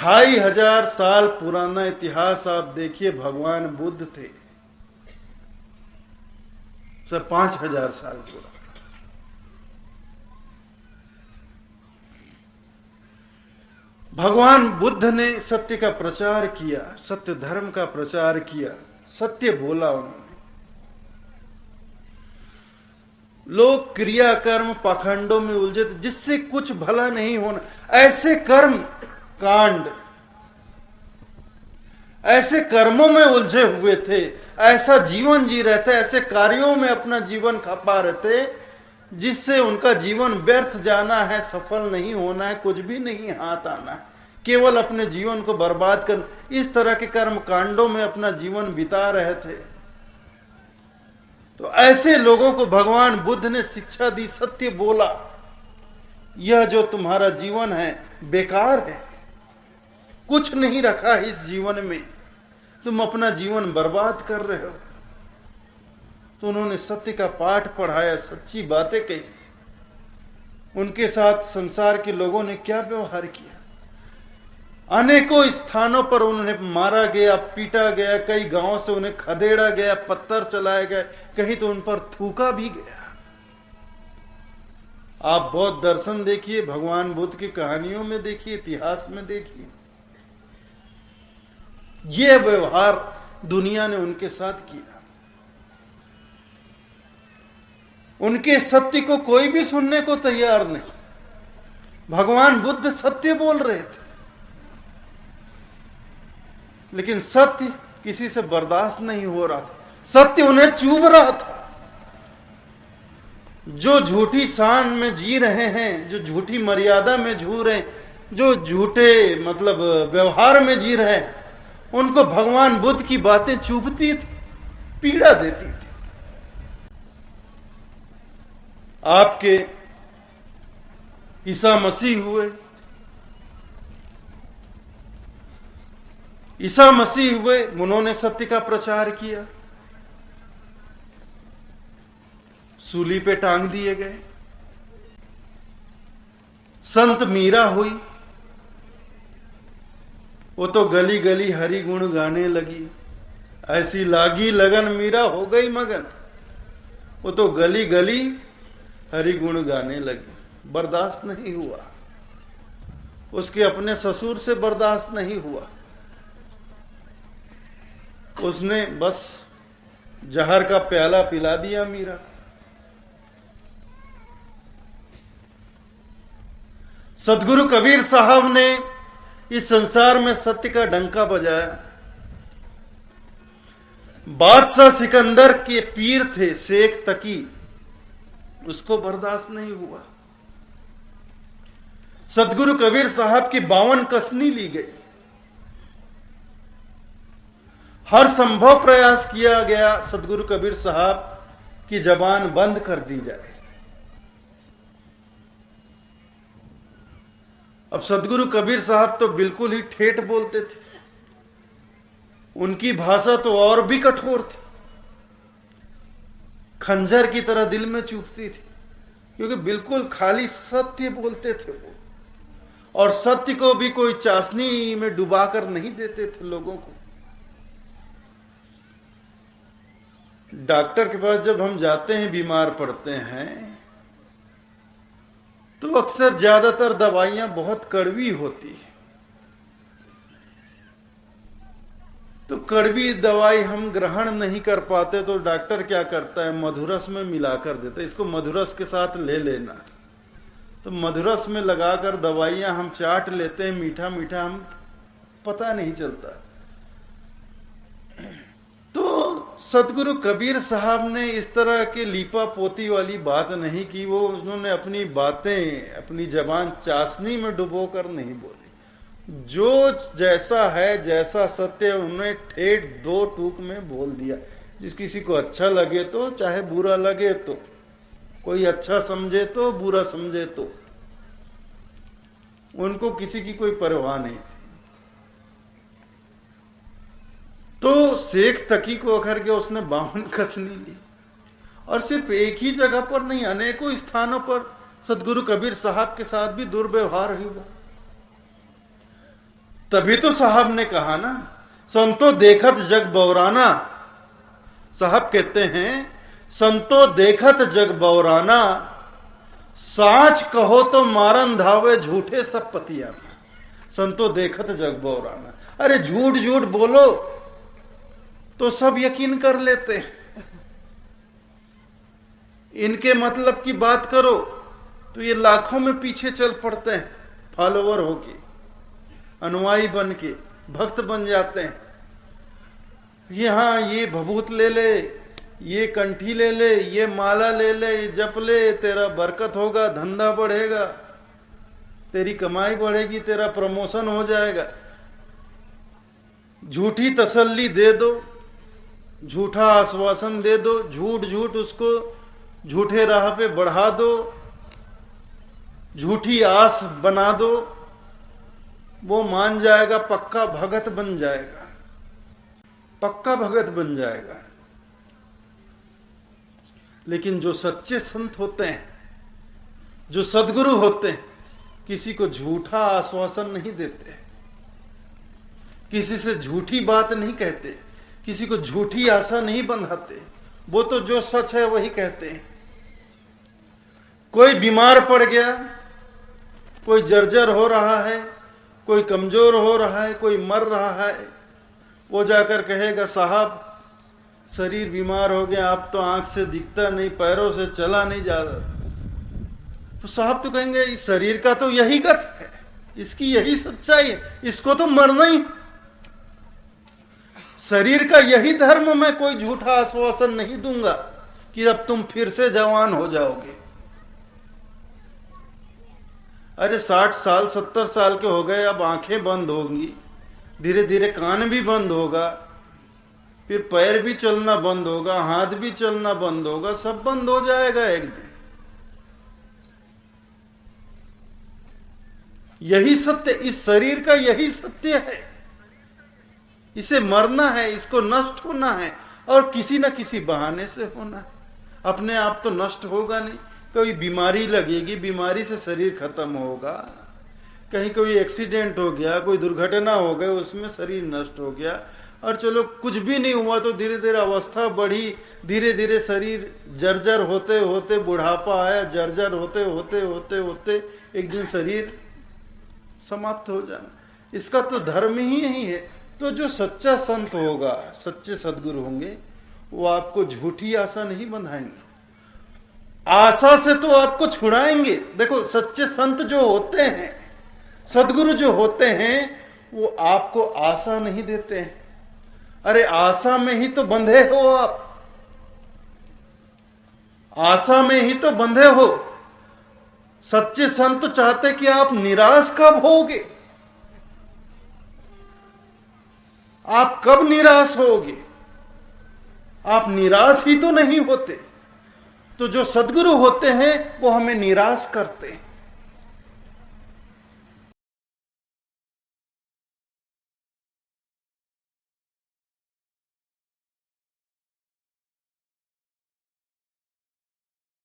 2500 साल पुराना इतिहास आप देखिए। भगवान बुद्ध थे, सब 5000 साल पुराना। भगवान बुद्ध ने सत्य का प्रचार किया, सत्य धर्म का प्रचार किया, सत्य बोला उन्होंने। लोग क्रिया कर्म पाखंडों में उलझे थे, जिससे कुछ भला नहीं होना, ऐसे कर्म कांड, ऐसे कर्मों में उलझे हुए थे, ऐसा जीवन जी रहे थे, ऐसे कार्यों में अपना जीवन खपा रहे थे जिससे उनका जीवन व्यर्थ जाना है, सफल नहीं होना है, कुछ भी नहीं हाथ आना है, केवल अपने जीवन को बर्बाद कर, इस तरह के कर्म कांडों में अपना जीवन बिता रहे थे। तो ऐसे लोगों को भगवान बुद्ध ने शिक्षा दी, सत्य बोला, यह जो तुम्हारा जीवन है बेकार है, कुछ नहीं रखा इस जीवन में, तुम अपना जीवन बर्बाद कर रहे हो। तो उन्होंने सत्य का पाठ पढ़ाया, सच्ची बातें कही। उनके साथ संसार के लोगों ने क्या व्यवहार किया, अनेकों स्थानों पर उन्हें मारा गया, पीटा गया, कई गांवों से उन्हें खदेड़ा गया, पत्थर चलाए गए, कहीं तो उन पर थूका भी गया। आप बौद्ध दर्शन देखिए, भगवान बुद्ध की कहानियों में देखिए, इतिहास में देखिए, यह व्यवहार दुनिया ने उनके साथ किया। उनके सत्य को कोई भी सुनने को तैयार नहीं। भगवान बुद्ध सत्य बोल रहे थे, लेकिन सत्य किसी से बर्दाश्त नहीं हो रहा था, सत्य उन्हें चुभ रहा था। जो झूठी शान में जी रहे हैं, जो झूठी मर्यादा में जी रहे हैं, जो झूठे मतलब व्यवहार में जी रहे हैं, उनको भगवान बुद्ध की बातें चुभती थी, पीड़ा देती थी। आपके ईसा मसीह हुए, ईसा मसीह हुए, उन्होंने सत्य का प्रचार किया, सूली पे टांग दिए गए। संत मीरा हुई, वो तो गली गली हरि गुण गाने लगी, ऐसी लागी लगन मीरा हो गई मगन। वो तो गली गली हरि गुण गाने लगी, बर्दाश्त नहीं हुआ, उसके अपने ससुर से बर्दाश्त नहीं हुआ, उसने बस जहर का प्याला पिला दिया मीरा। सदगुरु कबीर साहब ने इस संसार में सत्य का डंका बजाया। बादशाह सिकंदर के पीर थे शेख तकी, उसको बर्दाश्त नहीं हुआ। सदगुरु कबीर साहब की 52 कसनी ली गई। हर संभव प्रयास किया गया सदगुरु कबीर साहब की जबान बंद कर दी जाए। अब सदगुरु कबीर साहब तो बिल्कुल ही ठेठ बोलते थे, उनकी भाषा तो और भी कठोर थी, खंजर की तरह दिल में चुभती थी, क्योंकि बिल्कुल खाली सत्य बोलते थे वो, और सत्य को भी कोई चाशनी में डुबाकर नहीं देते थे लोगों को। डॉक्टर के पास जब हम जाते हैं, बीमार पड़ते हैं, तो अक्सर ज्यादातर दवाइयां बहुत कड़वी होती है। तो कड़वी दवाई हम ग्रहण नहीं कर पाते, तो डॉक्टर क्या करता है, मधुरस में मिलाकर देता है, इसको मधुरस के साथ ले लेना। तो मधुरस में लगाकर दवाइयां हम चाट लेते हैं, मीठा मीठा, हम पता नहीं चलता। तो सदगुरु कबीर साहब ने इस तरह के लीपा पोती वाली बात नहीं की। वो उन्होंने अपनी बातें, अपनी जबान चाशनी में डुबोकर नहीं बोली। जो जैसा है, जैसा सत्य, उन्होंने ठेठ 2 टूक में बोल दिया। जिस किसी को अच्छा लगे तो, चाहे बुरा लगे तो, कोई अच्छा समझे तो, बुरा समझे तो, उनको किसी की कोई परवाह नहीं थी। तो शेख तकी को अखर के उसने 52 कसनी ली, और सिर्फ एक ही जगह पर नहीं, अनेकों स्थानों पर सदगुरु कबीर साहब के साथ भी दुर्व्यवहार हुआ। तभी तो साहब ने कहा ना, संतो देखत जग बौराना। साहब कहते हैं संतो देखत जग बौराना, साच कहो तो मारन धावे झूठे सब पतिया। संतो देखत जग बौराना, अरे झूठ झूठ बोलो तो सब यकीन कर लेते हैं। इनके मतलब की बात करो तो ये लाखों में पीछे चल पड़ते हैं, फॉलोवर होके, अनुयायी बन के, भक्त बन जाते हैं। ये भभूत ले ले, ये कंठी ले ले, ये माला ले ले, ये जप ले, तेरा बरकत होगा, धंधा बढ़ेगा, तेरी कमाई बढ़ेगी, तेरा प्रमोशन हो जाएगा। झूठी तसल्ली दे दो, झूठा आश्वासन दे दो, झूठ झूठ उसको झूठे राह पे बढ़ा दो, झूठी आस बना दो, वो मान जाएगा, पक्का भगत बन जाएगा, पक्का भगत बन जाएगा। लेकिन जो सच्चे संत होते हैं, जो सद्गुरु होते हैं, किसी को झूठा आश्वासन नहीं देते, किसी से झूठी बात नहीं कहते, किसी को झूठी आशा नहीं बंधाते। वो तो जो सच है वही कहते हैं। कोई बीमार पड़ गया, कोई जर्जर हो रहा है, कोई कमजोर हो रहा है, कोई मर रहा है, वो जाकर कहेगा साहब शरीर बीमार हो गया, आप तो आंख से दिखता नहीं, पैरों से चला नहीं जा रहा। तो साहब तो कहेंगे इस शरीर का तो यही गत है, इसकी यही सच्चाई है, इसको तो मरना ही, शरीर का यही धर्म। मैं कोई झूठा आश्वासन नहीं दूंगा कि अब तुम फिर से जवान हो जाओगे। अरे 60 साल 70 साल के हो गए, अब आंखें बंद होंगी, धीरे धीरे कान भी बंद होगा, फिर पैर भी चलना बंद होगा, हाथ भी चलना बंद होगा, सब बंद हो जाएगा एक दिन। यही सत्य, इस शरीर का यही सत्य है। इसे मरना है, इसको नष्ट होना है, और किसी न किसी बहाने से होना है। अपने आप तो नष्ट होगा नहीं, कोई बीमारी लगेगी, बीमारी से शरीर खत्म होगा, कहीं कोई एक्सीडेंट हो गया, कोई दुर्घटना हो गई, उसमें शरीर नष्ट हो गया, और चलो कुछ भी नहीं हुआ तो धीरे धीरे अवस्था बढ़ी, धीरे धीरे शरीर जर्जर होते होते बुढ़ापा आया, जर्जर होते होते होते होते एक दिन शरीर समाप्त हो जाना। इसका तो धर्म ही यही है। तो जो सच्चा संत होगा, सच्चे सद्गुरु होंगे, वो आपको झूठी आशा नहीं बंधाएंगे, आशा से तो आपको छुड़ाएंगे। देखो सच्चे संत जो होते हैं, सद्गुरु जो होते हैं, वो आपको आशा नहीं देते हैं। अरे आशा में ही तो बंधे हो आप, आशा में ही तो बंधे हो। सच्चे संत चाहते कि आप निराश कब होगे, आप कब निराश होगे, आप निराश ही तो नहीं होते। तो जो सद्गुरु होते हैं वो हमें निराश करते हैं।